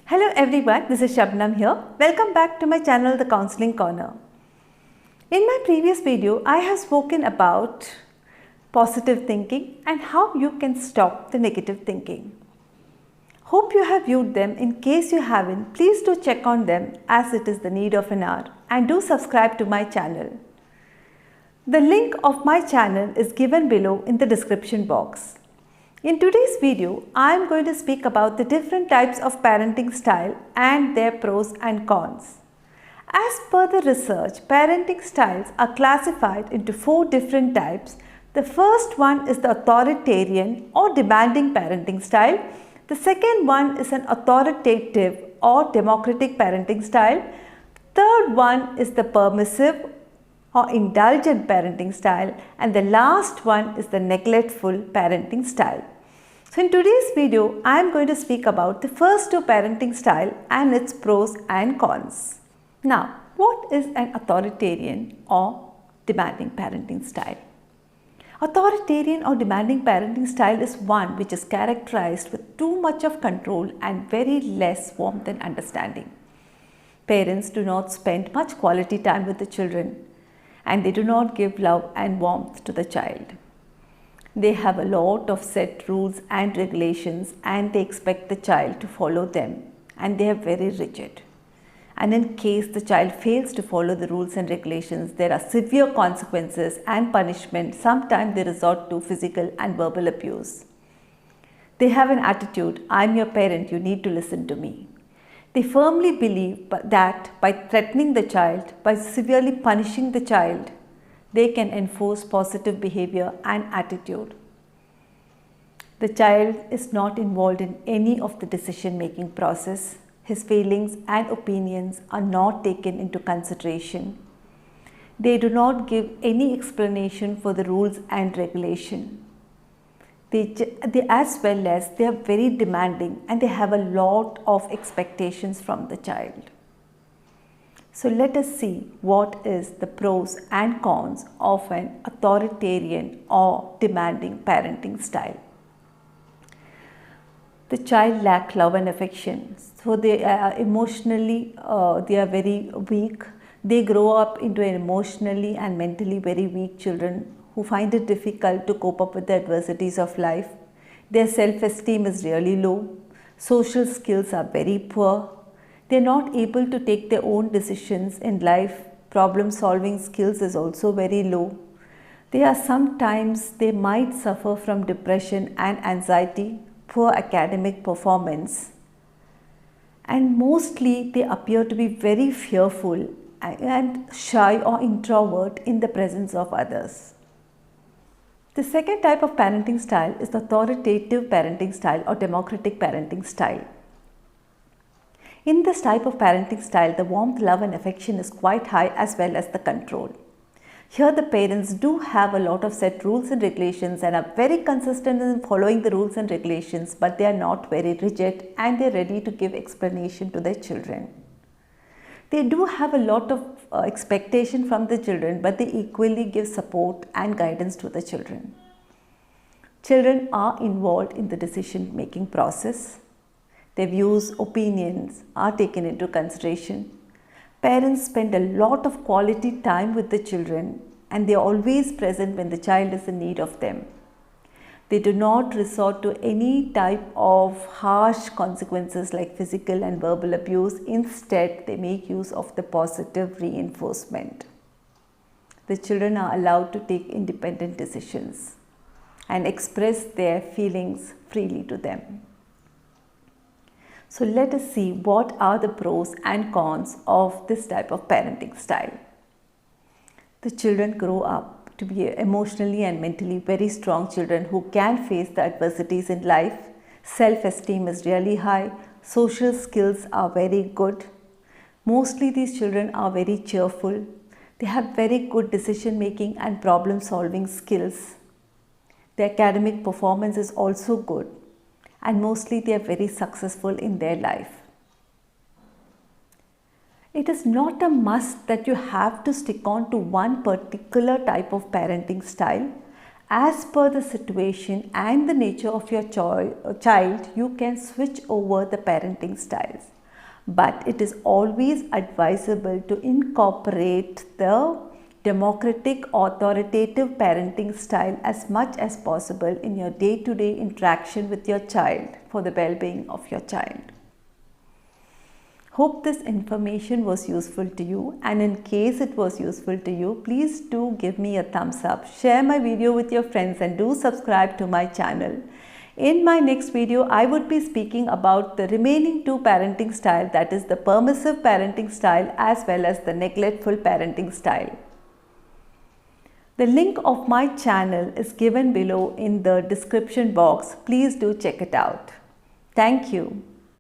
Hello everyone, this is Shabnam here. Welcome back to my channel The Counseling Corner. In my previous video, I have spoken about positive thinking and how you can stop the negative thinking. Hope you have viewed them. In case you haven't, please do check on them as it is the need of an hour, and do subscribe to my channel. The link of my channel is given below in the description box. In today's video, I am going to speak about the different types of parenting style and their pros and cons. As per the research, parenting styles are classified into 4 different types. The first one is the authoritarian or demanding parenting style. The second one is an authoritative or democratic parenting style. Third one is the permissive or indulgent parenting style, and the last one is the neglectful parenting style. So in today's video, I am going to speak about the first 2 parenting style and its pros and cons. Now, what is an authoritarian or demanding parenting style? Authoritarian or demanding parenting style is one which is characterized with too much of control and very less warmth and understanding. Parents do not spend much quality time with the children, and they do not give love and warmth to the child. They have a lot of set rules and regulations, and they expect the child to follow them, and they are very rigid. And in case the child fails to follow the rules and regulations, there are severe consequences and punishment. Sometimes they resort to physical and verbal abuse. They have an attitude, "I'm your parent, you need to listen to me." They firmly believe that by threatening the child, by severely punishing the child, they can enforce positive behavior and attitude. The child is not involved in any of the decision-making process. His feelings and opinions are not taken into consideration. They do not give any explanation for the rules and regulation. As well as they are very demanding, and they have a lot of expectations from the child. So let us see what is the pros and cons of an authoritarian or demanding parenting style. The child lacks love and affection, so they are emotionally they are very weak. They grow up into an emotionally and mentally very weak children who find it difficult to cope up with the adversities of life. Their self-esteem is really low. Social skills are very poor. They are not able to take their own decisions in life. Problem-solving skills is also very low. They might suffer from depression and anxiety, poor academic performance, and mostly they appear to be very fearful and shy or introvert in the presence of others. The second type of parenting style is the authoritative parenting style or democratic parenting style. In this type of parenting style, the warmth, love and affection is quite high, as well as the control. Here the parents do have a lot of set rules and regulations and are very consistent in following the rules and regulations, but they are not very rigid, and they are ready to give explanation to their children. They do have a lot of expectation from the children, but they equally give support and guidance to the children. Children are involved in the decision making process. Their views, opinions are taken into consideration. Parents spend a lot of quality time with the children, and they are always present when the child is in need of them. They do not resort to any type of harsh consequences like physical and verbal abuse. Instead, they make use of the positive reinforcement. The children are allowed to take independent decisions and express their feelings freely to them. So let us see what are the pros and cons of this type of parenting style. The children grow up to be emotionally and mentally very strong children who can face the adversities in life. Self-esteem is really high. Social skills are very good. Mostly these children are very cheerful. They have very good decision making and problem solving skills. Their academic performance is also good, and mostly they are very successful in their life. It is not a must that you have to stick on to one particular type of parenting style, As per the situation and the nature of your child, you can switch over the parenting styles. But it is always advisable to incorporate the democratic, authoritative parenting style as much as possible in your day-to-day interaction with your child for the well-being of your child. Hope this information was useful to you, and in case it was useful to you, please do give me a thumbs up, share my video with your friends and do subscribe to my channel. In my next video, I would be speaking about the remaining two parenting style, that is the permissive parenting style as well as the neglectful parenting style. The link of my channel is given below in the description box. Please do check it out. Thank you.